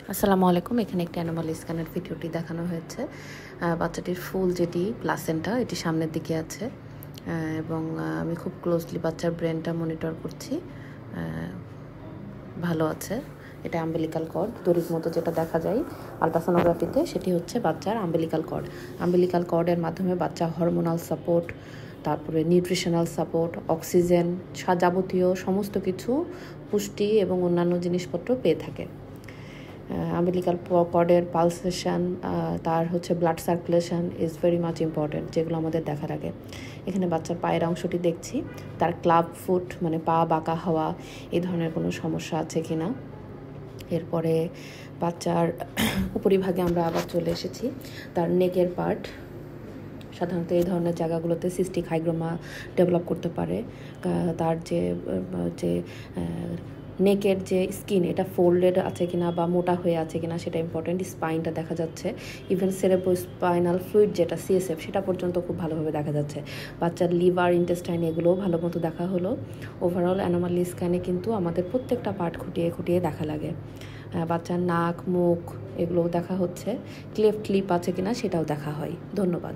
আসসালামু আলাইকুম। এখানে একটি অ্যানিমাল স্ক্যানের ভিডিওটি দেখানো হয়েছে। বাচ্চাটির ফুল যেটি প্লাসেন্টা এটি সামনের দিকে আছে এবং আমি খুব ক্লোজলি বাচ্চার ব্রেনটা মনিটর করছি। ভালো আছে। এটা আম্বিলিকাল কর্ড, দড়ির মতো যেটা দেখা যায় আলট্রাসোনোগ্রাফিতে, সেটি হচ্ছে বাচ্চার আম্বিলিকাল কর্ড। আম্বিলিকাল কর্ডের মাধ্যমে বাচ্চা হরমোনাল সাপোর্ট, তারপরে নিউট্রিশনাল সাপোর্ট, অক্সিজেন, যাবতীয় সমস্ত কিছু পুষ্টি এবং অন্যান্য জিনিসপত্র পেয়ে থাকে। আম্বিলিকাল কর্ডের পালসেশন, তার হচ্ছে blood circulation is very much important, যেগুলো আমাদের দেখার আগে। এখানে বাচ্চার পায়ের অংশটি দেখছি, তার ক্লাব ফুট মানে পা বাঁকা হওয়া এই ধরনের কোনো সমস্যা আছে কি না। এরপরে বাচ্চার উপরিভাগে আমরা আবার চলে এসেছি, তার নেকের পার্ট। সাধারণত এই ধরনের জায়গাগুলোতে সিস্টিক হাইগ্রোমা ডেভেলপ করতে পারে। তার যে নেকের যে স্কিন, এটা ফোল্ডেড আছে কিনা বা মোটা হয়ে আছে কিনা সেটা ইম্পর্টেন্ট। স্পাইনটা দেখা যাচ্ছে, ইভেন সেরেব্রোস্পাইনাল ফ্লুইড যেটা সিএসএফ সেটা পর্যন্ত খুব ভালোভাবে দেখা যাচ্ছে। বাচ্চার লিভার, ইন্টেস্টাইন এগুলোও ভালো মতো দেখা হলো। ওভারঅল অ্যানোমাল স্ক্যানে কিন্তু আমাদের প্রত্যেকটা পার্ট খুঁটিয়ে খুঁটিয়ে দেখা লাগে। বাচ্চার নাক, মুখ এগুলোও দেখা হচ্ছে। ক্লেফট লিপ আছে কিনা সেটাও দেখা হয়। ধন্যবাদ।